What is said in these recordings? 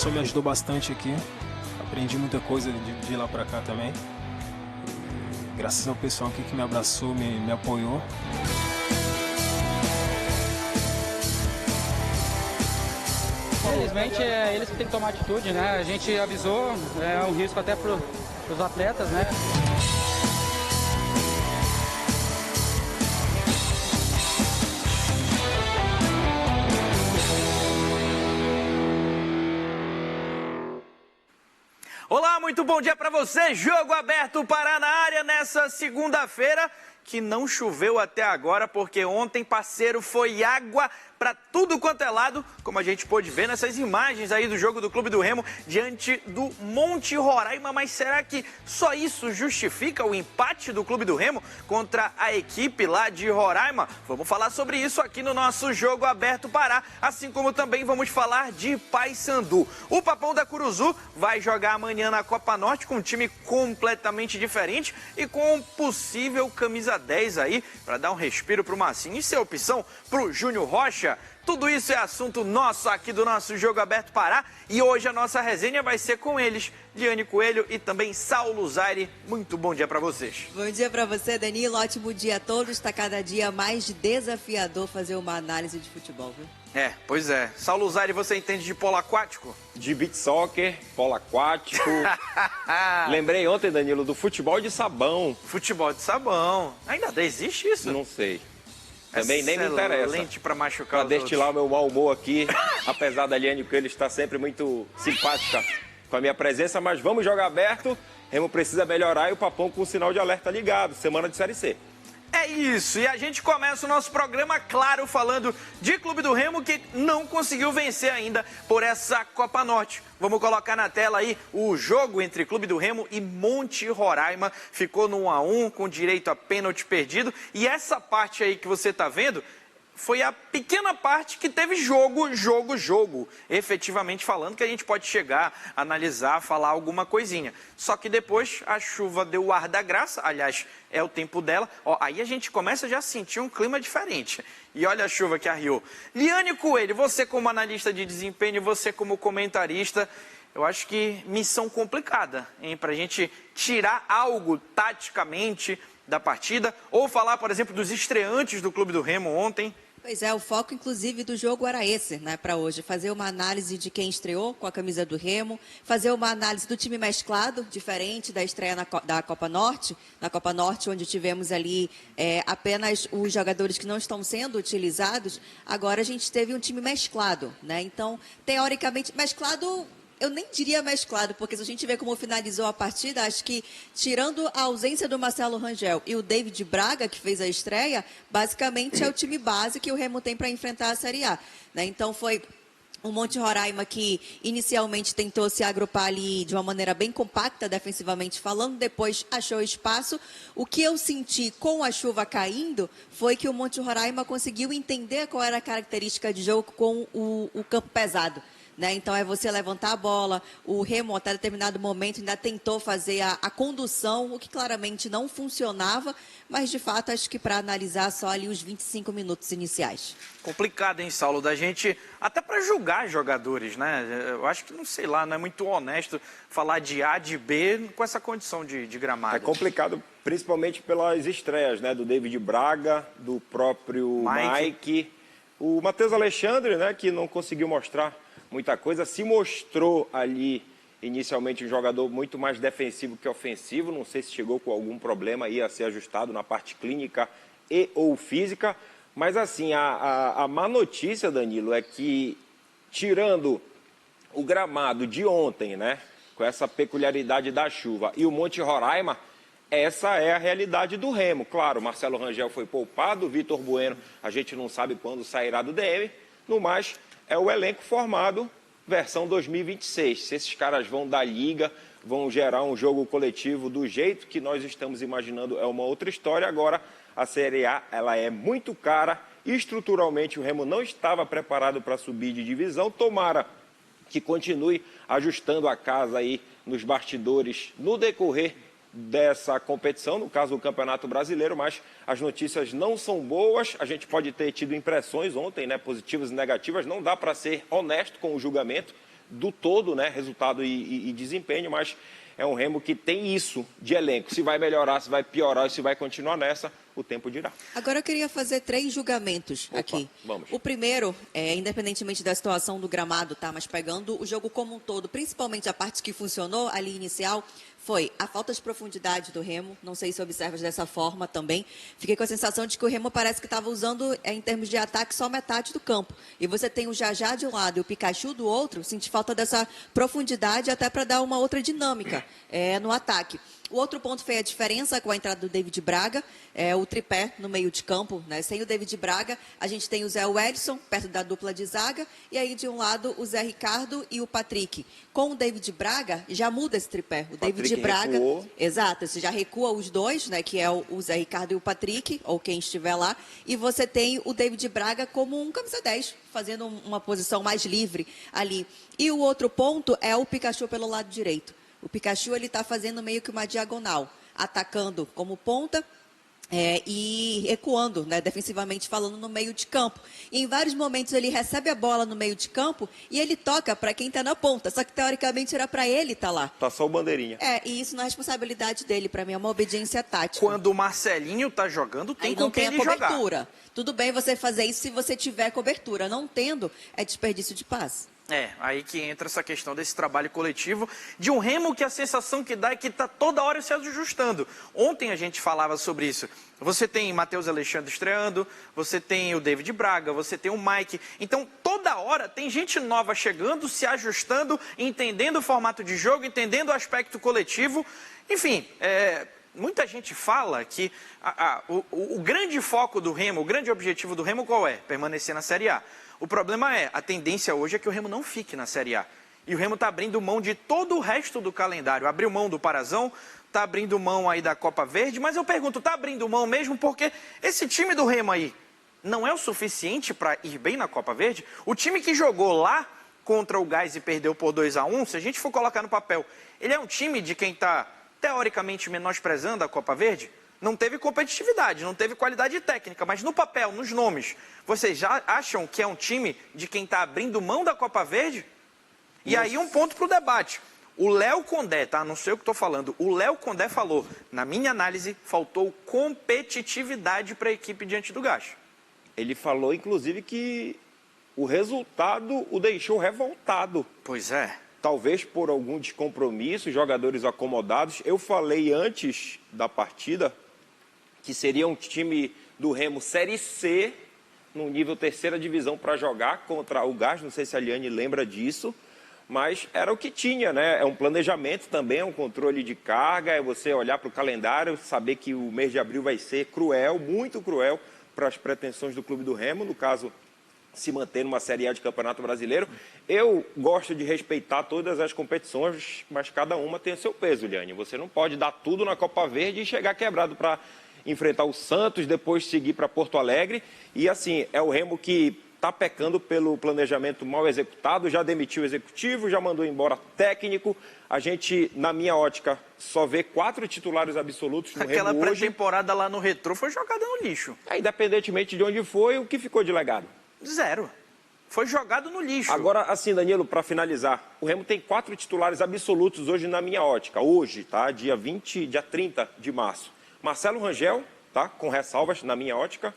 pessoal me ajudou bastante aqui. Aprendi muita coisa de lá pra cá também. E graças ao pessoal aqui que me abraçou, me apoiou. Infelizmente é eles que têm que tomar atitude, né? A gente avisou, é um risco até para os atletas, né? Olá, muito bom dia para você. Jogo Aberto Pará na área nessa segunda-feira, que não choveu até agora, porque ontem, parceiro, foi água para tudo quanto é lado, como a gente pôde ver nessas imagens aí do jogo do Clube do Remo diante do Monte Roraima. Mas será que só isso justifica o empate do Clube do Remo contra a equipe lá de Roraima? Vamos falar sobre isso aqui no nosso Jogo Aberto Pará, assim como também vamos falar de Paysandu. O Papão da Curuzu vai jogar amanhã na Copa Norte com um time completamente diferente e com um possível camisa 10 aí, para dar um respiro para o Massinho e ser opção para o Júnior Rocha. Tudo isso é assunto nosso aqui do nosso Jogo Aberto Pará e hoje a nossa resenha vai ser com eles, Liane Coelho e também Saulo Zaire. Muito bom dia para vocês. Bom dia para você, Danilo. Ótimo dia a todos. Está cada dia mais desafiador fazer uma análise de futebol, viu? Pois é. Saulo Zaire, você entende de polo aquático? De beach soccer, polo aquático. Lembrei ontem, Danilo, do futebol de sabão. Futebol de sabão. Ainda existe isso? Não sei. Também nem me interessa. Excelente para machucar para destilar o meu mau humor aqui, apesar da Liane Coelho estar sempre muito simpática com a minha presença, mas vamos jogar aberto. Remo precisa melhorar e o Papão com o sinal de alerta ligado. Semana de Série C. É isso, e a gente começa o nosso programa, claro, falando de Clube do Remo, que não conseguiu vencer ainda por essa Copa Norte. Vamos colocar na tela aí o jogo entre Clube do Remo e Monte Roraima. Ficou no 1-1, com direito a pênalti perdido. E essa parte aí que você tá vendo foi a pequena parte que teve jogo, efetivamente falando, que a gente pode chegar, analisar, falar alguma coisinha. Só que depois a chuva deu o ar da graça, aliás, é o tempo dela. Ó, aí a gente começa já a sentir um clima diferente. E olha a chuva que arriou. Liane Coelho, você como analista de desempenho, você como comentarista, eu acho que missão complicada, hein? Pra gente tirar algo taticamente da partida, ou falar, por exemplo, dos estreantes do Clube do Remo ontem. Pois é, o foco, inclusive, do jogo era esse, né, para hoje. Fazer uma análise de quem estreou com a camisa do Remo, fazer uma análise do time mesclado, diferente da estreia da Copa Norte. Na Copa Norte, onde tivemos ali apenas os jogadores que não estão sendo utilizados, agora a gente teve um time mesclado, né? Então, teoricamente, mesclado... Eu nem diria mesclado, porque se a gente vê como finalizou a partida, acho que, tirando a ausência do Marcelo Rangel e o David Braga, que fez a estreia, basicamente é o time base que o Remo tem para enfrentar a Série A, né? Então, foi o Monte Roraima que inicialmente tentou se agrupar ali de uma maneira bem compacta, defensivamente falando, depois achou espaço. O que eu senti com a chuva caindo foi que o Monte Roraima conseguiu entender qual era a característica de jogo com o campo pesado. Né? Então, é você levantar a bola. O Remo, até determinado momento, ainda tentou fazer a condução, o que claramente não funcionava, mas, de fato, acho que para analisar só ali os 25 minutos iniciais. Complicado, hein, Saulo, da gente, até para julgar jogadores, né? Eu acho que, não sei lá, não é muito honesto falar de A, de B com essa condição de gramado. É complicado, principalmente pelas estreias, né? Do David Braga, do próprio Mike. O Matheus Alexandre, né? Que não conseguiu mostrar muita coisa, se mostrou ali inicialmente um jogador muito mais defensivo que ofensivo, não sei se chegou com algum problema aí a ser ajustado na parte clínica e ou física, mas assim, a má notícia, Danilo, é que tirando o gramado de ontem, né, com essa peculiaridade da chuva e o Monte Roraima, essa é a realidade do Remo. Claro, Marcelo Rangel foi poupado, o Vitor Bueno, a gente não sabe quando sairá do DM, no mais... É o elenco formado versão 2026. Se esses caras vão dar liga, vão gerar um jogo coletivo do jeito que nós estamos imaginando, é uma outra história. Agora, a Série A ela é muito cara. Estruturalmente, o Remo não estava preparado para subir de divisão. Tomara que continue ajustando a casa aí nos bastidores no decorrer dessa competição, no caso do Campeonato Brasileiro, mas as notícias não são boas. A gente pode ter tido impressões ontem, né, positivas e negativas, não dá para ser honesto com o julgamento, do todo, né, resultado e desempenho, mas é um Remo que tem isso de elenco. Se vai melhorar, se vai piorar, se vai continuar nessa, o tempo dirá. Agora eu queria fazer 3 julgamentos aqui. Vamos. O primeiro, independentemente da situação do gramado, tá? Mas pegando o jogo como um todo, principalmente a parte que funcionou ali inicial, foi a falta de profundidade do Remo. Não sei se observas dessa forma também. Fiquei com a sensação de que o Remo parece que estava usando, em termos de ataque, só metade do campo. E você tem o Jajá de um lado e o Pikachu do outro, senti falta dessa profundidade até para dar uma outra dinâmica no ataque. O outro ponto foi a diferença com a entrada do David Braga, o tripé no meio de campo, né? Sem o David Braga, a gente tem o Zé Wellison, perto da dupla de zaga, e aí de um lado o Zé Ricardo e o Patrick. Com o David Braga, já muda esse tripé. O David Braga, recuou. Exato, você já recua os dois, né? Que é o Zé Ricardo e o Patrick, ou quem estiver lá, e você tem o David Braga como um camisa 10, fazendo uma posição mais livre ali. E o outro ponto é o Pikachu pelo lado direito. O Pikachu ele está fazendo meio que uma diagonal, atacando como ponta e recuando, né, defensivamente falando, no meio de campo. E em vários momentos ele recebe a bola no meio de campo e ele toca para quem está na ponta. Só que teoricamente era para ele estar lá. Tá só o bandeirinha. E isso não é responsabilidade dele, para mim é uma obediência tática. Quando o Marcelinho está jogando, tem com quem ele jogar. Não tem a cobertura. Tudo bem você fazer isso se você tiver cobertura. Não tendo, é desperdício de passe. Aí que entra essa questão desse trabalho coletivo, de um Remo que a sensação que dá é que está toda hora se ajustando. Ontem a gente falava sobre isso. Você tem Matheus Alexandre estreando, você tem o David Braga, você tem o Mike. Então, toda hora tem gente nova chegando, se ajustando, entendendo o formato de jogo, entendendo o aspecto coletivo. Enfim, muita gente fala que o grande foco do Remo, o grande objetivo do Remo qual é? Permanecer na Série A. O problema a tendência hoje é que o Remo não fique na Série A. E o Remo está abrindo mão de todo o resto do calendário. Abriu mão do Parazão, está abrindo mão aí da Copa Verde, mas eu pergunto, está abrindo mão mesmo porque esse time do Remo aí não é o suficiente para ir bem na Copa Verde? O time que jogou lá contra o Gás e perdeu por 2-1, se a gente for colocar no papel, ele é um time de quem está teoricamente menosprezando a Copa Verde? Não teve competitividade, não teve qualidade técnica, mas no papel, nos nomes, vocês já acham que é um time de quem está abrindo mão da Copa Verde? E aí um ponto para o debate. O Léo Condé, tá? Não sei o que estou falando. O Léo Condé falou, na minha análise, faltou competitividade para a equipe diante do Gás. Ele falou, inclusive, que o resultado o deixou revoltado. Pois é. Talvez por algum descompromisso, jogadores acomodados. Eu falei antes da partida que seria um time do Remo Série C, no nível 3ª divisão, para jogar contra o Gás. Não sei se a Liane lembra disso, mas era o que tinha, né? É um planejamento também, é um controle de carga, é você olhar para o calendário, saber que o mês de abril vai ser cruel, muito cruel, para as pretensões do clube do Remo, no caso, se manter numa Série A de Campeonato Brasileiro. Eu gosto de respeitar todas as competições, mas cada uma tem o seu peso, Liane. Você não pode dar tudo na Copa Verde e chegar quebrado para enfrentar o Santos, depois seguir para Porto Alegre. E assim, é o Remo que está pecando pelo planejamento mal executado, já demitiu o executivo, já mandou embora técnico. A gente, na minha ótica, só vê 4 titulares absolutos no Remo hoje. Aquela pré-temporada lá no Retrô foi jogada no lixo. Independentemente de onde foi, o que ficou de legado? 0. Foi jogado no lixo. Agora, assim, Danilo, para finalizar, o Remo tem 4 titulares absolutos hoje na minha ótica. Hoje, tá? Dia 30 de março. Marcelo Rangel, tá? Com ressalvas, na minha ótica.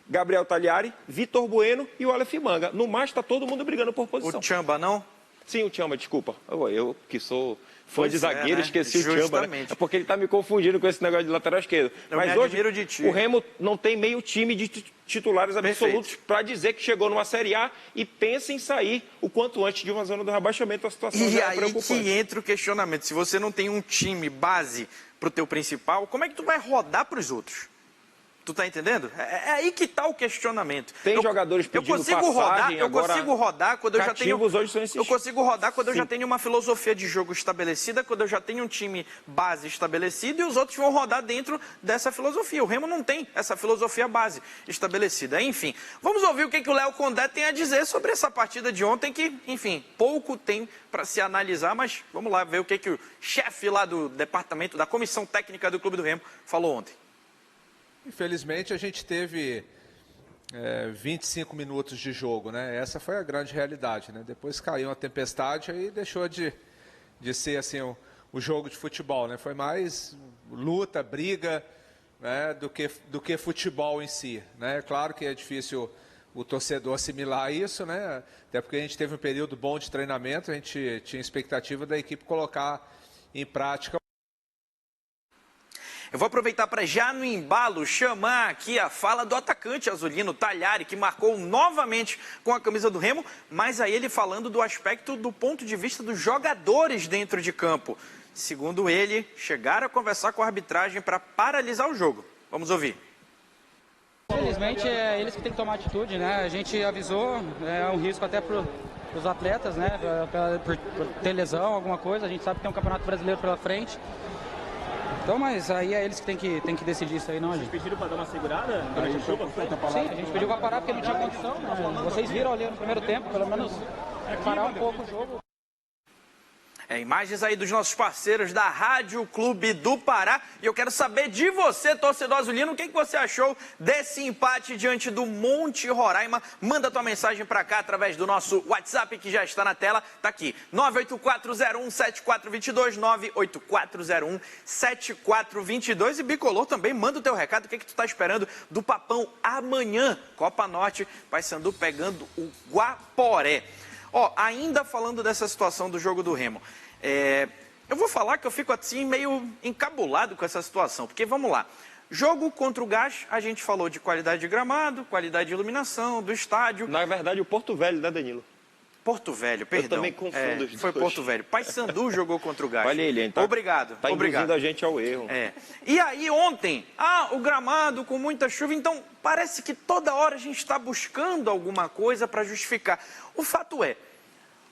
Gabriel Tagliari, Vitor Bueno e o Aleph Manga. No mais, está todo mundo brigando por posição. O Tchamba, não? Sim, o Tchamba, desculpa. Eu que sou fã de zagueiro, esqueci o Tchamba, né? É porque ele está me confundindo com esse negócio de lateral esquerdo. Mas hoje, o Remo não tem meio time de titulares absolutos para dizer que chegou numa Série A e pensa em sair o quanto antes de uma zona do rebaixamento. A situação já é preocupante. E aí que entra o questionamento. Se você não tem um time base para o teu principal, como é que tu vai rodar para os outros? Tu tá entendendo? É aí que tá o questionamento. Tem jogadores pedindo passagem, eu consigo rodar quando eu já tenho... hoje são esses... Eu consigo rodar quando eu já tenho uma filosofia de jogo estabelecida, quando eu já tenho um time base estabelecido e os outros vão rodar dentro dessa filosofia. O Remo não tem essa filosofia base estabelecida. Enfim, vamos ouvir o que o Léo Condé tem a dizer sobre essa partida de ontem, que, enfim, pouco tem para se analisar, mas vamos lá ver o que o chefe lá do departamento, da comissão técnica do Clube do Remo falou ontem. Infelizmente, a gente teve 25 minutos de jogo, né? Essa foi a grande realidade, né? Depois caiu uma tempestade, aí deixou de ser assim o jogo de futebol, né? Foi mais luta, briga, né? do que futebol em si, né? Claro que é difícil o torcedor assimilar isso, né? Até porque a gente teve um período bom de treinamento, a gente tinha expectativa da equipe colocar em prática. Eu vou aproveitar para já no embalo chamar aqui a fala do atacante azulino Talhari, que marcou novamente com a camisa do Remo, mas aí ele falando do aspecto do ponto de vista dos jogadores dentro de campo. Segundo ele, chegaram a conversar com a arbitragem para paralisar o jogo. Vamos ouvir. Infelizmente é eles que têm que tomar atitude, né? A gente avisou, é um risco até para os atletas, né? Por ter lesão, alguma coisa. A gente sabe que tem um campeonato brasileiro pela frente. Então, mas aí é eles que têm que decidir isso aí, não a gente. Vocês pediram para dar uma segurada? Sim, a gente pediu para parar porque não tinha condição. Né? Vocês viram ali no primeiro tempo, pelo menos parar um pouco o jogo. Imagens aí dos nossos parceiros da Rádio Clube do Pará. E eu quero saber de você, torcedor azulino, o que você achou desse empate diante do Monte Roraima. Manda tua mensagem para cá através do nosso WhatsApp, que já está na tela. Tá aqui, 984017422, 984017422. E Bicolor também, manda o teu recado, o que tu tá esperando do Papão amanhã. Copa Norte, Paysandu pegando o Guaporé. Ainda falando dessa situação do jogo do Remo, eu vou falar que eu fico assim meio encabulado com essa situação, porque vamos lá, jogo contra o Gás, a gente falou de qualidade de gramado, qualidade de iluminação, do estádio. Na verdade, o Porto Velho, né, Danilo? Porto Velho, perdão. Eu também confundo os dois. Foi Porto Velho. Paysandu jogou contra o Gás. Olha ele, tá? Obrigado. Tá induzindo a gente ao erro. E aí ontem, o gramado com muita chuva, então parece que toda hora a gente está buscando alguma coisa para justificar. O fato é,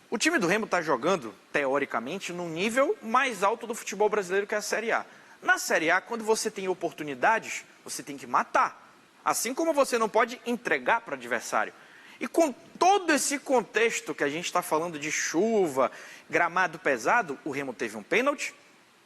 o time do Remo está jogando, teoricamente, num nível mais alto do futebol brasileiro, que é a Série A. Na Série A, quando você tem oportunidades, você tem que matar. Assim como você não pode entregar para o adversário. E com todo esse contexto que a gente está falando de chuva, gramado pesado, o Remo teve um pênalti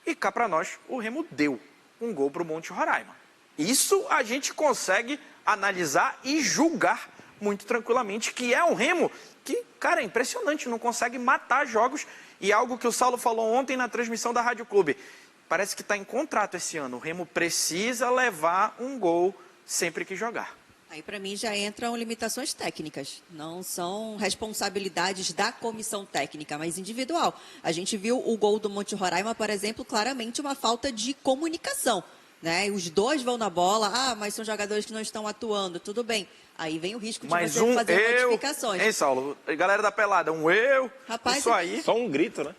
e cá para nós o Remo deu um gol para o Monte Roraima. Isso a gente consegue analisar e julgar muito tranquilamente, que é um Remo que, cara, é impressionante, não consegue matar jogos. E algo que o Saulo falou ontem na transmissão da Rádio Clube, parece que está em contrato esse ano. O Remo precisa levar um gol sempre que jogar. Aí, para mim, já entram limitações técnicas. Não são responsabilidades da comissão técnica, mas individual. A gente viu o gol do Monte Roraima, por exemplo, claramente uma falta de comunicação. Né? Os dois vão na bola, mas são jogadores que não estão atuando, tudo bem. Aí vem o risco de você fazer modificações. Hein, Saulo? Galera da pelada, Rapaz, isso aí. Só um grito, né?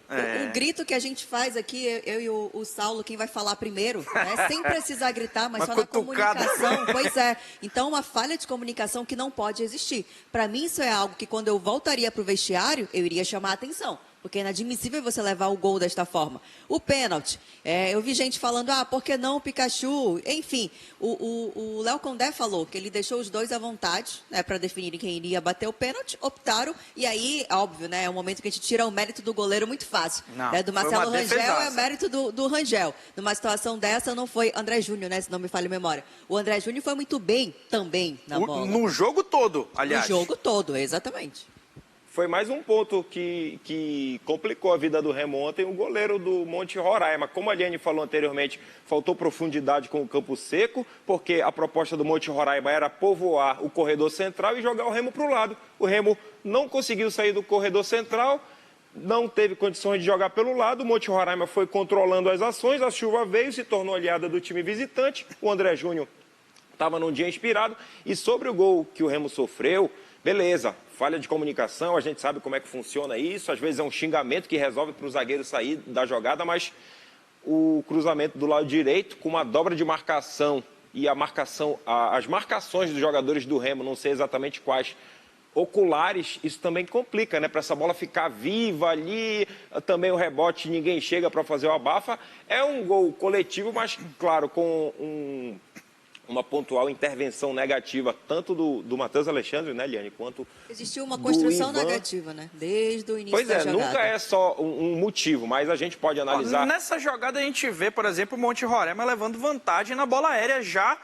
O grito que a gente faz aqui, eu e o Saulo, quem vai falar primeiro, né? Sem precisar gritar, mas só na comunicação. Pois é. Então, uma falha de comunicação que não pode existir. Para mim, isso é algo que quando eu voltaria para o vestiário, eu iria chamar a atenção. Porque é inadmissível você levar o gol desta forma. O pênalti, eu vi gente falando, por que não o Pikachu? Enfim, o Léo Condé falou que ele deixou os dois à vontade, né, para definirem quem iria bater o pênalti, optaram, e aí, óbvio, né, é um momento que a gente tira o mérito do goleiro muito fácil. Né, do Marcelo Rangel é mérito do Rangel. Numa situação dessa não foi André Júnior, né, se não me falha a memória. O André Júnior foi muito bem também na bola. No jogo todo, aliás. No jogo todo, exatamente. Foi mais um ponto que complicou a vida do Remo ontem, o goleiro do Monte Roraima. Como a Liane falou anteriormente, faltou profundidade com o campo seco, porque a proposta do Monte Roraima era povoar o corredor central e jogar o Remo para o lado. O Remo não conseguiu sair do corredor central, não teve condições de jogar pelo lado, o Monte Roraima foi controlando as ações, a chuva veio, se tornou aliada do time visitante, o André Júnior estava num dia inspirado, e sobre o gol que o Remo sofreu, beleza, falha de comunicação, a gente sabe como é que funciona isso, às vezes é um xingamento que resolve para o zagueiro sair da jogada, mas o cruzamento do lado direito, com uma dobra de marcação e as marcações dos jogadores do Remo, não sei exatamente quais, oculares, isso também complica, né? Para essa bola ficar viva ali, também o rebote, ninguém chega para fazer o abafa. É um gol coletivo, mas, claro, com uma pontual intervenção negativa, tanto do Matheus Alexandre, né, Liane, quanto existiu uma construção negativa, né? Desde o início da jogada. Pois é, nunca é só um motivo, mas a gente pode analisar. Nessa jogada a gente vê, por exemplo, o Monte Roraima levando vantagem na bola aérea já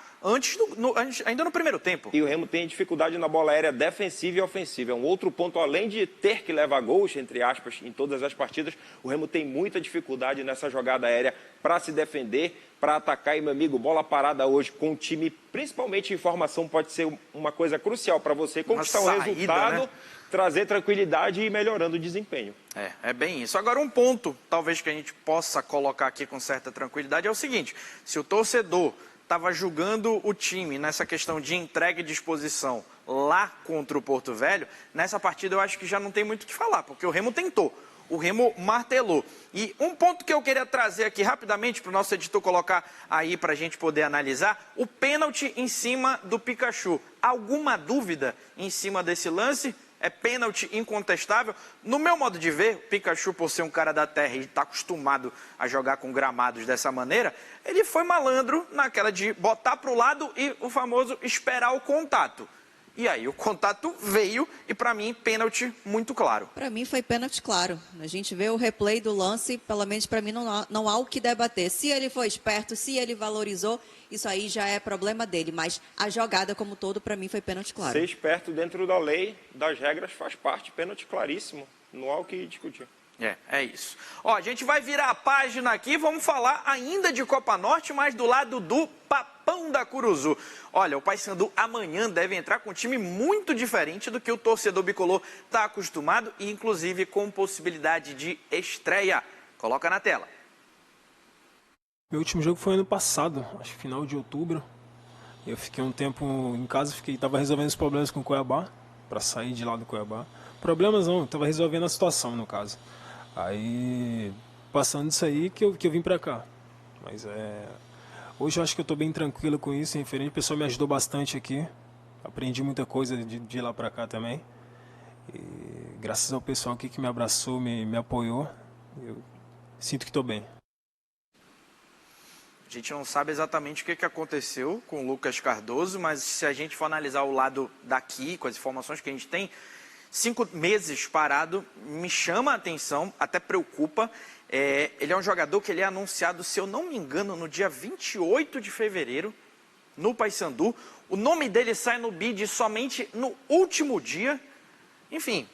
ainda no primeiro tempo. E o Remo tem dificuldade na bola aérea defensiva e ofensiva. É um outro ponto, além de ter que levar gols, entre aspas, em todas as partidas, o Remo tem muita dificuldade nessa jogada aérea para se defender, para atacar. E, meu amigo, bola parada hoje com o time, principalmente em formação, pode ser uma coisa crucial para você conquistar um resultado, né? Trazer tranquilidade e ir melhorando o desempenho. É bem isso. Agora, um ponto, talvez que a gente possa colocar aqui com certa tranquilidade, é o seguinte: se o torcedor estava julgando o time nessa questão de entrega e disposição lá contra o Porto Velho, nessa partida eu acho que já não tem muito o que falar, porque o Remo tentou, o Remo martelou. E um ponto que eu queria trazer aqui rapidamente para o nosso editor colocar aí para a gente poder analisar, o pênalti em cima do Pikachu. Alguma dúvida em cima desse lance? É pênalti incontestável. No meu modo de ver, o Pikachu, por ser um cara da terra e está acostumado a jogar com gramados dessa maneira, ele foi malandro naquela de botar para o lado e o famoso esperar o contato. E aí o contato veio e, para mim, pênalti muito claro. Para mim foi pênalti claro. A gente vê o replay do lance, pelo menos para mim não há o que debater. Se ele foi esperto, se ele valorizou, isso aí já é problema dele. Mas a jogada como todo, para mim, foi pênalti claro. Ser esperto dentro da lei, das regras, faz parte. Pênalti claríssimo. Não há o que discutir. É isso. Ó, a gente vai virar a página aqui, vamos falar ainda de Copa Norte, mas do lado do Papão da Curuzu. Olha, o Paysandu amanhã deve entrar com um time muito diferente do que o torcedor bicolor está acostumado e, inclusive, com possibilidade de estreia. Coloca na tela. Meu último jogo foi ano passado, acho que final de outubro. Eu fiquei um tempo em casa, estava resolvendo os problemas com o Cuiabá, para sair de lá do Cuiabá. Problemas não, estava resolvendo a situação, no caso. Aí, passando disso aí, que eu vim pra cá. Mas hoje eu acho que eu tô bem tranquilo com isso, referente. O pessoal me ajudou bastante aqui. Aprendi muita coisa de lá pra cá também. E graças ao pessoal aqui que me abraçou, me apoiou, eu sinto que tô bem. A gente não sabe exatamente o que aconteceu com o Lucas Cardoso, mas se a gente for analisar o lado daqui, com as informações que a gente tem, 5 meses parado, me chama a atenção, até preocupa. Ele é um jogador que ele é anunciado, se eu não me engano, no dia 28 de fevereiro, no Paysandu. O nome dele sai no bid somente no último dia. Enfim,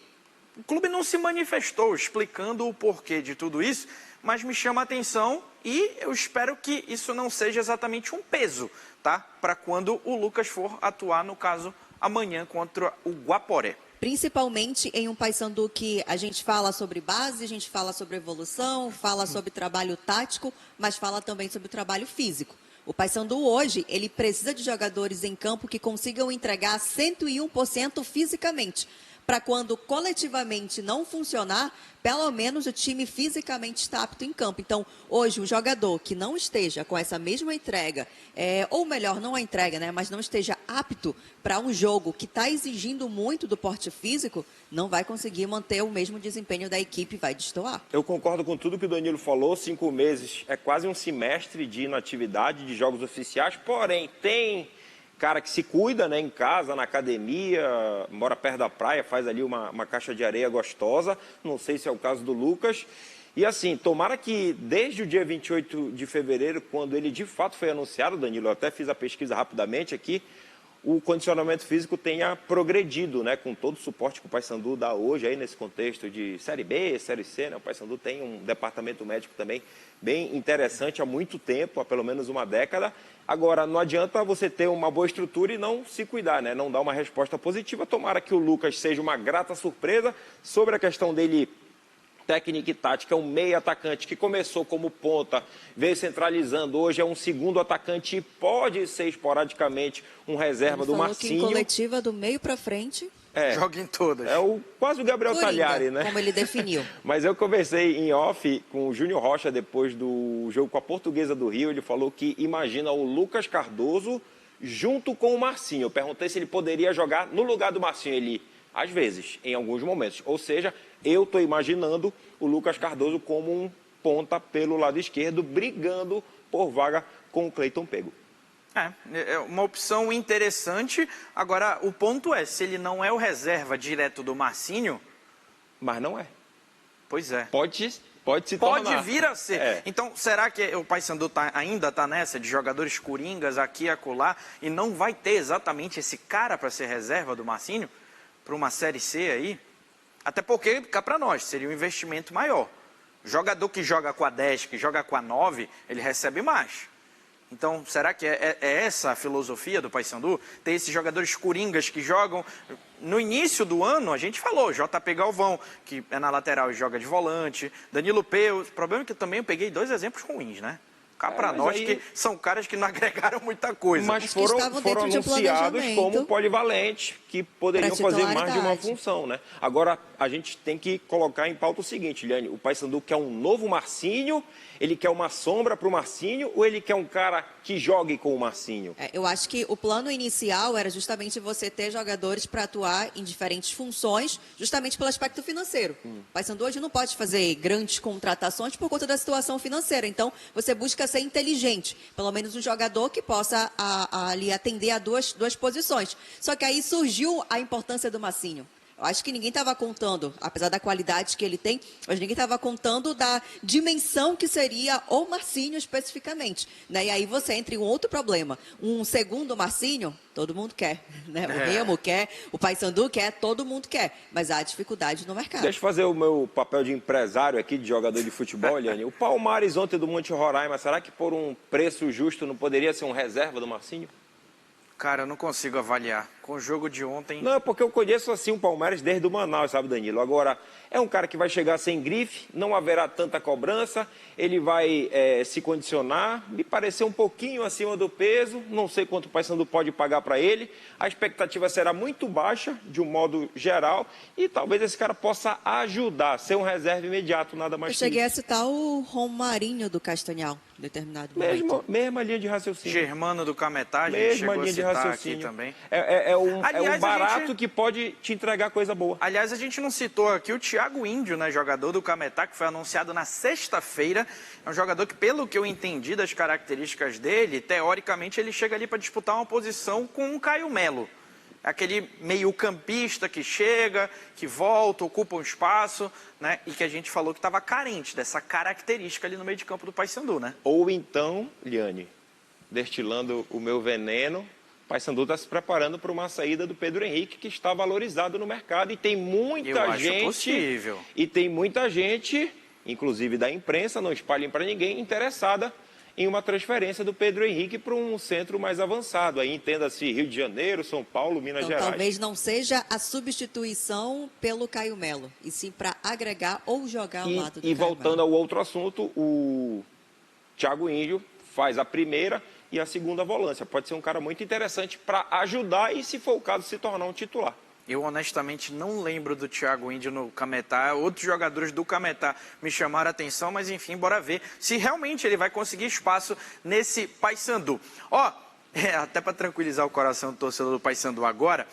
o clube não se manifestou explicando o porquê de tudo isso, mas me chama a atenção e eu espero que isso não seja exatamente um peso, tá? Para quando o Lucas for atuar, no caso, amanhã contra o Guaporé. Principalmente em um Paysandu que a gente fala sobre base, a gente fala sobre evolução, fala sobre trabalho tático, mas fala também sobre o trabalho físico. O Paysandu hoje, ele precisa de jogadores em campo que consigam entregar 101% fisicamente, para quando coletivamente não funcionar, pelo menos o time fisicamente está apto em campo. Então, hoje, um jogador que não esteja com essa mesma entrega, ou melhor, não a entrega, né, mas não esteja apto para um jogo que está exigindo muito do porte físico, não vai conseguir manter o mesmo desempenho da equipe, vai destoar. Eu concordo com tudo que o Danilo falou, 5 meses é quase um semestre de inatividade, de jogos oficiais, porém, tem cara que se cuida, né, em casa, na academia, mora perto da praia, faz ali uma caixa de areia gostosa, não sei se é o caso do Lucas. E assim, tomara que desde o dia 28 de fevereiro, quando ele de fato foi anunciado, Danilo, eu até fiz a pesquisa rapidamente aqui, o condicionamento físico tenha progredido, né, com todo o suporte que o Paysandu dá hoje, aí nesse contexto de Série B, Série C, né, o Paysandu tem um departamento médico também bem interessante há muito tempo, há pelo menos uma década. Agora, não adianta você ter uma boa estrutura e não se cuidar, né, não dar uma resposta positiva. Tomara que o Lucas seja uma grata surpresa sobre a questão dele técnica e tática, é um meio atacante que começou como ponta, veio centralizando, hoje é um segundo atacante e pode ser esporadicamente um reserva do Marcinho. Que em coletiva do meio para frente... Joga em todas. Quase o Gabriel Coringa, Talhari, né? como ele definiu. Mas eu conversei em off com o Júnior Rocha depois do jogo com a Portuguesa do Rio, ele falou que imagina o Lucas Cardoso junto com o Marcinho. Eu perguntei se ele poderia jogar no lugar do Marcinho, ele... Às vezes, em alguns momentos. Ou seja, eu estou imaginando o Lucas Cardoso como um ponta pelo lado esquerdo, brigando por vaga com o Cleiton Pego. É uma opção interessante. Agora, o ponto é, se ele não é o reserva direto do Marcinho... Mas não é. Pois é. Pode Pode se Pode tornar. vir a ser. É. Então, será que o Paysandu ainda está nessa de jogadores coringas aqui e acolá e não vai ter exatamente esse cara para ser reserva do Marcinho para uma Série C aí? Até porque, cá para nós, seria um investimento maior. O jogador que joga com a 10, que joga com a 9, ele recebe mais. Então, será que é essa a filosofia do Paysandu? Ter esses jogadores coringas que jogam... No início do ano, a gente falou, JP Galvão, que é na lateral e joga de volante, Danilo Peu. O problema é que também eu peguei 2 exemplos ruins, né? Cá para nós, aí... que são caras que não agregaram muita coisa. Mas foram anunciados como polivalentes, que poderiam fazer mais de uma função, né? Agora, a gente tem que colocar em pauta o seguinte, Liane, o Paysandu quer um novo Marcinho, ele quer uma sombra para o Marcinho, ou ele quer um cara que jogue com o Marcinho? Eu acho que o plano inicial era justamente você ter jogadores para atuar em diferentes funções, justamente pelo aspecto financeiro. O Paysandu hoje não pode fazer grandes contratações por conta da situação financeira. Então, você busca ser inteligente, pelo menos um jogador que possa ali atender a duas posições. Só que aí surgiu a importância do Marcinho. Eu acho que ninguém estava contando, apesar da qualidade que ele tem, mas ninguém estava contando da dimensão que seria o Marcinho especificamente. Né? E aí você entra em um outro problema. Um segundo Marcinho, todo mundo quer. Né? O Remo quer, o Paysandu quer, todo mundo quer. Mas há dificuldade no mercado. Deixa eu fazer o meu papel de empresário aqui, de jogador de futebol, Eliane. O Palmares ontem do Monte Roraima, será que por um preço justo não poderia ser um reserva do Marcinho? Cara, eu não consigo avaliar. Com o jogo de ontem... Não, porque eu conheço assim o Palmeiras desde o Manaus, sabe, Danilo? Agora, é um cara que vai chegar sem grife, não haverá tanta cobrança, ele vai se condicionar, me pareceu um pouquinho acima do peso, não sei quanto o Paysandu pode pagar para ele, a expectativa será muito baixa, de um modo geral, e talvez esse cara possa ajudar, ser um reserva imediato, nada mais. Eu cheguei a citar o Romarinho do Castanhal, em determinado momento. Mesma linha de raciocínio. Germano do Cametá, a gente chegou a citar aqui também. É um barato que pode te entregar coisa boa. Aliás, a gente não citou aqui o Thiago Índio, né, jogador do Cametá, que foi anunciado na sexta-feira. É um jogador que, pelo que eu entendi das características dele, teoricamente ele chega ali para disputar uma posição com o Caio Melo. Aquele meio-campista que chega, que volta, ocupa um espaço, né? E que a gente falou que estava carente dessa característica ali no meio de campo do Paysandu, né? Ou então, Liane, destilando o meu veneno, o Paysandu está se preparando para uma saída do Pedro Henrique, que está valorizado no mercado e tem muita gente. Possível. E tem muita gente, inclusive da imprensa, não espalhem para ninguém, interessada em uma transferência do Pedro Henrique para um centro mais avançado. Aí entenda-se Rio de Janeiro, São Paulo, Minas Gerais. Talvez não seja a substituição pelo Caio Melo, e sim para agregar ou jogar ao lado do Caio voltando Melo. ao outro assunto, o Thiago Índio faz a primeira e a segunda volância. Pode ser um cara muito interessante para ajudar e, se for o caso, se tornar um titular. Eu, honestamente, não lembro do Thiago Índio no Cametá. Outros jogadores do Cametá me chamaram a atenção, mas, enfim, bora ver se realmente ele vai conseguir espaço nesse Paysandu. Até para tranquilizar o coração do torcedor do Paysandu agora,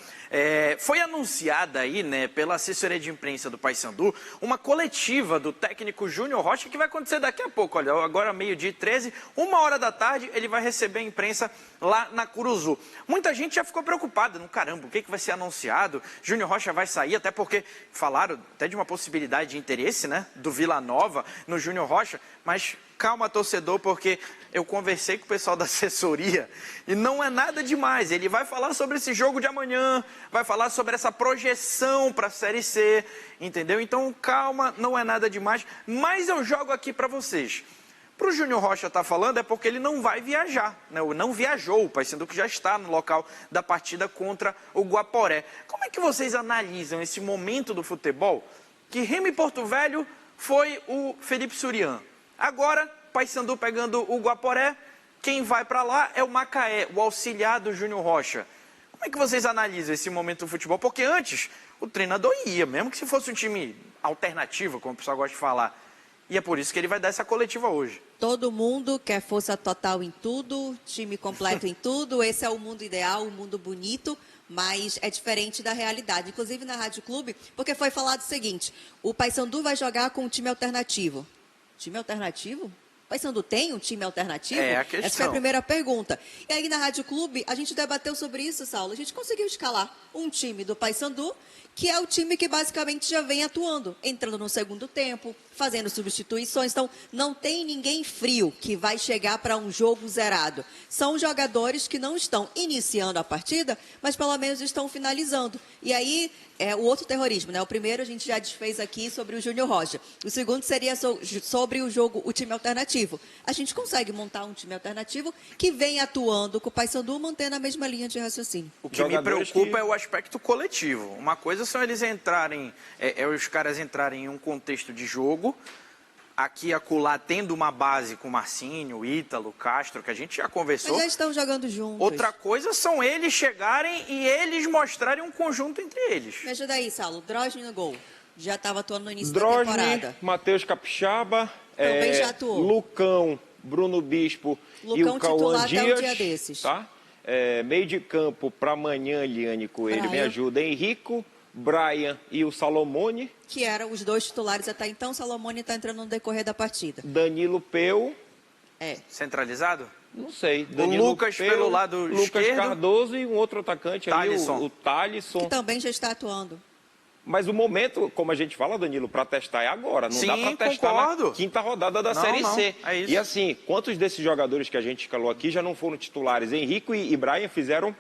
foi anunciada aí, né, pela assessoria de imprensa do Paysandu, uma coletiva do técnico Júnior Rocha, que vai acontecer daqui a pouco. Olha, agora 12h13, 1h da tarde, ele vai receber a imprensa lá na Curuzu. Muita gente já ficou preocupada, caramba, o que vai ser anunciado? Júnior Rocha vai sair, até porque falaram até de uma possibilidade de interesse, né, do Vila Nova no Júnior Rocha, mas calma, torcedor, porque eu conversei com o pessoal da assessoria e não é nada demais. Ele vai falar sobre esse jogo de amanhã, vai falar sobre essa projeção para a Série C, entendeu? Então, calma, não é nada demais, mas eu jogo aqui para vocês. Para o Júnior Rocha estar falando é porque ele não vai viajar, né? Não viajou, o Paysandu que já está no local da partida contra o Guaporé. Como é que vocês analisam esse momento do futebol que Remo e Porto Velho foi o Felipe Surian? Agora, Paysandu pegando o Guaporé, quem vai para lá é o Macaé, o auxiliar do Júnior Rocha. Como é que vocês analisam esse momento do futebol? Porque antes, o treinador ia, mesmo que se fosse um time alternativo, como o pessoal gosta de falar. E é por isso que ele vai dar essa coletiva hoje. Todo mundo quer força total em tudo, time completo em tudo. Esse é o mundo ideal, o mundo bonito, mas é diferente da realidade. Inclusive na Rádio Clube, porque foi falado o seguinte, o Paysandu vai jogar com um time alternativo. Time alternativo? Paysandu tem um time alternativo? É a questão. Essa foi a primeira pergunta. E aí na Rádio Clube, a gente debateu sobre isso, Saulo. A gente conseguiu escalar um time do Paysandu, que é o time que basicamente já vem atuando, entrando no segundo tempo, fazendo substituições. Então, não tem ninguém frio que vai chegar para um jogo zerado. São jogadores que não estão iniciando a partida, mas pelo menos estão finalizando. E aí, o outro terrorismo, né? O primeiro a gente já desfez aqui sobre o Júnior Rocha. O segundo seria sobre o jogo, o time alternativo. A gente consegue montar um time alternativo que vem atuando com o Paysandu, mantendo a mesma linha de raciocínio. O que me preocupa é o aspecto coletivo. Uma coisa são eles entrarem, os caras entrarem em um contexto de jogo, aqui e acolá tendo uma base com Marcinho, Ítalo, Castro, que a gente já conversou. Mas já estão jogando juntos. Outra coisa são eles chegarem e eles mostrarem um conjunto entre eles. Me ajuda aí, Saulo. Drosny no gol. Já estava atuando no início da temporada. Matheus Capixaba, também já atuou. Lucão, Bruno Bispo e o Cauã Dias. Até um dia desses. Tá? Meio de campo para amanhã, Liane Coelho, me ajuda. Henrico, Brian e o Salomone. Que eram os dois titulares até então. Salomone está entrando no decorrer da partida. Danilo Peu. Centralizado? Não sei. Danilo o Lucas Peu, pelo lado Lucas esquerdo. Cardoso e um outro atacante Thalisson. ali, o Thalisson. Que também já está atuando. Mas o momento, como a gente fala, Danilo, para testar é agora. Não dá para testar na quinta rodada da Série C. É isso. E assim, quantos desses jogadores que a gente escalou aqui já não foram titulares? Henrico e Brian fizeram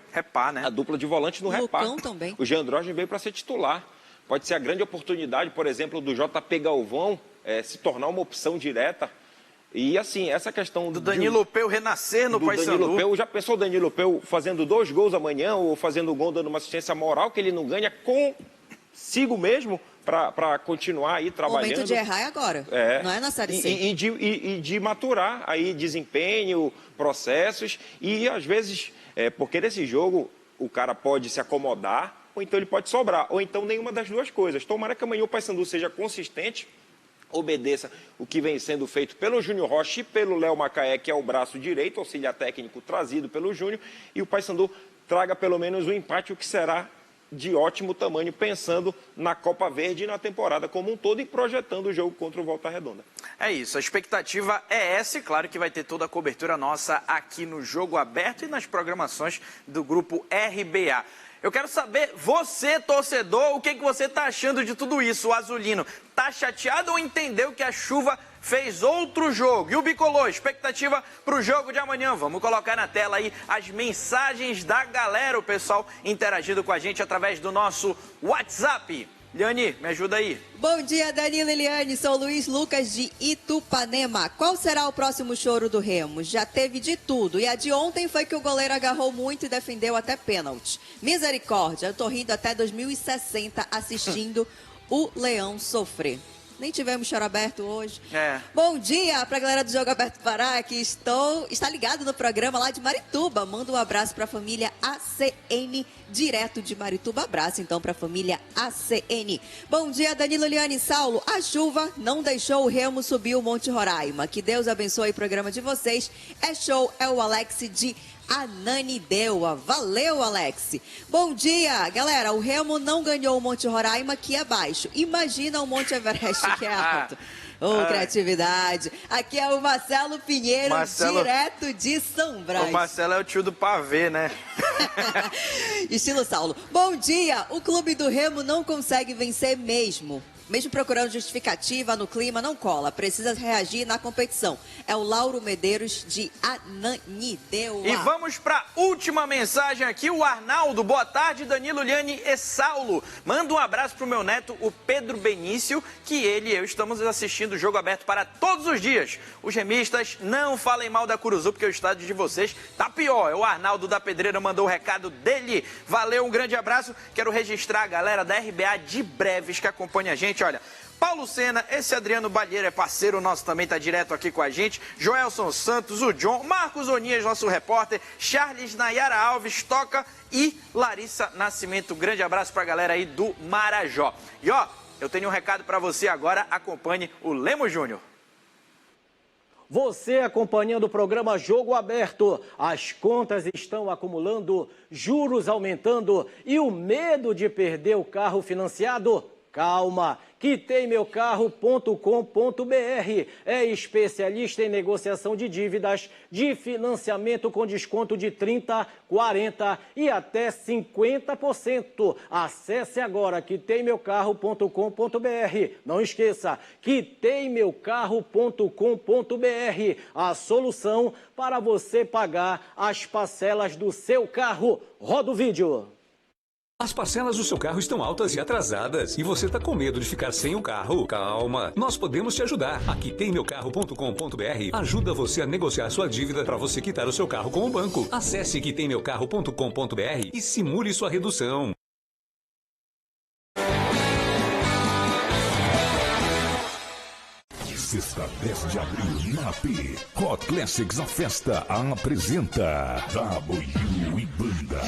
né? A dupla de volante no repá. Lucão também. O Jean Drosny veio para ser titular. Pode ser a grande oportunidade, por exemplo, do JP Galvão se tornar uma opção direta. E assim, essa questão do Danilo Peu renascer no Paysandu. Já pensou o Danilo Peu fazendo 2 gols amanhã ou fazendo gol dando uma assistência moral que ele não ganha consigo mesmo para continuar aí trabalhando? O momento de errar é agora, não é na Série C. E de maturar aí desempenho, processos e às vezes, porque nesse jogo o cara pode se acomodar ou então ele pode sobrar, ou então nenhuma das duas coisas. Tomara que amanhã o Paysandu seja consistente, obedeça o que vem sendo feito pelo Júnior Rocha e pelo Léo Macaé, que é o braço direito, auxiliar técnico trazido pelo Júnior, e o Paysandu traga pelo menos um empate, o que será de ótimo tamanho, pensando na Copa Verde e na temporada como um todo e projetando o jogo contra o Volta Redonda. É isso, a expectativa é essa e claro que vai ter toda a cobertura nossa aqui no Jogo Aberto e nas programações do Grupo RBA. Eu quero saber, você, torcedor, o que você está achando de tudo isso? O azulino está chateado ou entendeu que a chuva fez outro jogo? E o Bicolor, expectativa para o jogo de amanhã? Vamos colocar na tela aí as mensagens da galera, o pessoal interagindo com a gente através do nosso WhatsApp. Liane, me ajuda aí. Bom dia, Danilo e Liane. Sou Luiz Lucas de Itupanema. Qual será o próximo choro do Remo? Já teve de tudo. E a de ontem foi que o goleiro agarrou muito e defendeu até pênalti. Misericórdia, eu tô rindo até 2060 assistindo o Leão sofrer. Nem tivemos choro aberto hoje. Bom dia para a galera do Jogo Aberto Pará, que está ligado no programa lá de Marituba. Manda um abraço para a família ACN, direto de Marituba. Abraço então para a família ACN. Bom dia, Danilo, Liane e Saulo. A chuva não deixou o Remo subir o Monte Roraima. Que Deus abençoe o programa de vocês. É show, é o Alex de Ananindeua. Valeu, Alex. Bom dia, galera. O Remo não ganhou o Monte Roraima, que é baixo. Imagina o Monte Everest, que é alto. Criatividade. Aqui é o Marcelo Pinheiro, direto de São Brás. O Marcelo é o tio do pavê, né? Estilo Saulo. Bom dia. O clube do Remo não consegue vencer mesmo. Mesmo procurando justificativa no clima, não cola. Precisa reagir na competição. É o Lauro Medeiros de Ananindeua. E vamos para a última mensagem aqui. O Arnaldo. Boa tarde, Danilo, Liane e Saulo. Manda um abraço para o meu neto, o Pedro Benício, que ele e eu estamos assistindo o Jogo Aberto para todos os dias. Os remistas, não falem mal da Curuzu, porque o estádio de vocês tá pior. O Arnaldo da Pedreira mandou o recado dele. Valeu, um grande abraço. Quero registrar a galera da RBA de Breves que acompanha a gente. Olha, Paulo Sena, esse Adriano Balheiro é parceiro nosso também, tá direto aqui com a gente. Joelson Santos, o John, Marcos Onias, nosso repórter, Charles Nayara Alves, Toca e Larissa Nascimento. Grande abraço pra galera aí do Marajó. E ó, eu tenho um recado pra você agora, acompanhe o Lemos Júnior. Você acompanhando o programa Jogo Aberto, as contas estão acumulando, juros aumentando e o medo de perder o carro financiado Calma, quitemmeucarro.com.br é especialista em negociação de dívidas, de financiamento com desconto de 30%, 40% e até 50%. Acesse agora quitemmeucarro.com.br. Não esqueça, quitemmeucarro.com.br, a solução para você pagar as parcelas do seu carro. Roda o vídeo. As parcelas do seu carro estão altas e atrasadas e você está com medo de ficar sem o carro? Calma, nós podemos te ajudar. A quitemmeucarro.com.br ajuda você a negociar sua dívida para você quitar o seu carro com o banco. Acesse quitemmeucarro.com.br e simule sua redução. Sexta, 10 de abril, na AP, Hot Classics, a festa apresenta W e Banda.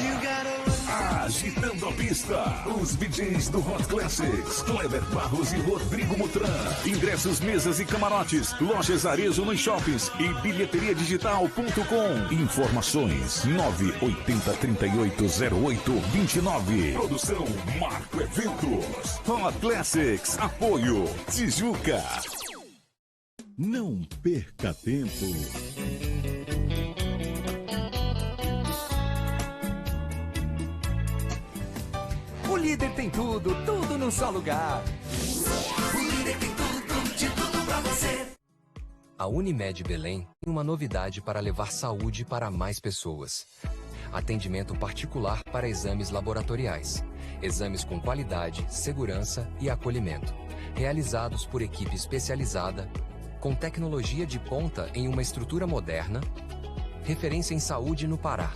Agitando a pista, os DJs do Hot Classics, Kleber Barros e Rodrigo Mutran. Ingressos, mesas e camarotes, lojas Arezzo nos shoppings e bilheteriadigital.com. Informações 980380829. Produção Marco Eventos. Hot Classics, apoio Tijuca. Não perca tempo. O líder tem tudo, tudo num só lugar. O líder tem tudo, de tudo pra você. A Unimed Belém tem uma novidade para levar saúde para mais pessoas. Atendimento particular para exames laboratoriais. Exames com qualidade, segurança e acolhimento. Realizados por equipe especializada, com tecnologia de ponta em uma estrutura moderna, referência em saúde no Pará.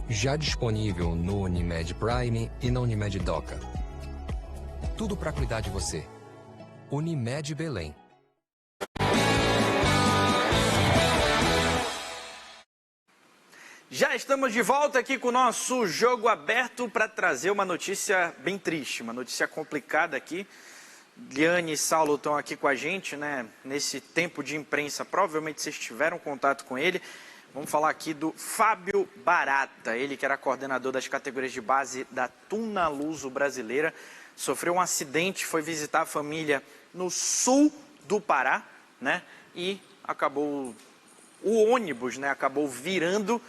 Já disponível no Unimed Prime e na Unimed Doca. Tudo para cuidar de você. Unimed Belém. Já estamos de volta aqui com o nosso Jogo Aberto para trazer uma notícia bem triste, uma notícia complicada aqui. Liane e Saulo estão aqui com a gente, né? Nesse tempo de imprensa, provavelmente vocês tiveram contato com ele. Vamos falar aqui do Fábio Barata, ele que era coordenador das categorias de base da Tuna Luso Brasileira. Sofreu um acidente, foi visitar a família no sul do Pará, né? E acabou, o ônibus, né? Acabou virando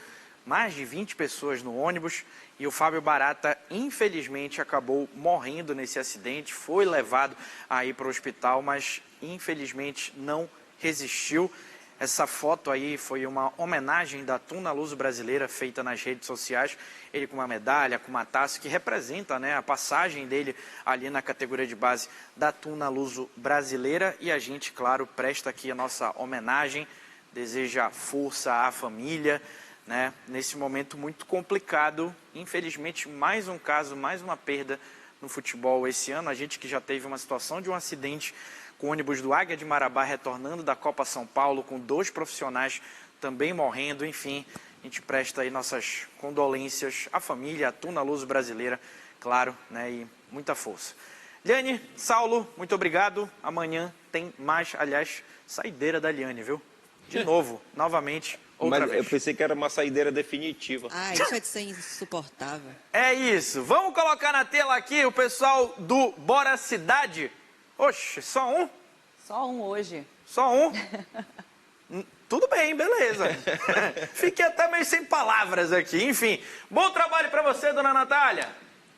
mais de 20 pessoas no ônibus. E o Fábio Barata, infelizmente, acabou morrendo nesse acidente. Foi levado aí para o hospital, mas infelizmente não resistiu. Essa foto aí foi uma homenagem da Tuna Luso Brasileira feita nas redes sociais. Ele com uma medalha, com uma taça que representa, né, a passagem dele ali na categoria de base da Tuna Luso Brasileira. E a gente, claro, presta aqui a nossa homenagem, deseja força à família, né, nesse momento muito complicado. Infelizmente, mais um caso, mais uma perda no futebol esse ano. A gente que já teve uma situação de um acidente com o ônibus do Águia de Marabá retornando da Copa São Paulo, com 2 profissionais também morrendo. Enfim, a gente presta aí nossas condolências à família, à Tuna Luso Brasileira, claro, né, e muita força. Liane, Saulo, muito obrigado. Amanhã tem mais, aliás, saideira da Liane, viu? De novo, novamente, outra vez. Eu pensei que era uma saideira definitiva. Ah, isso é de ser insuportável. É isso. Vamos colocar na tela aqui o pessoal do Bora Cidade. Oxe, só um? Só um hoje. Só um? Tudo bem, beleza. Fiquei até meio sem palavras aqui. Enfim, bom trabalho para você, dona Natália.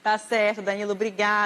Tá certo, Danilo, obrigada.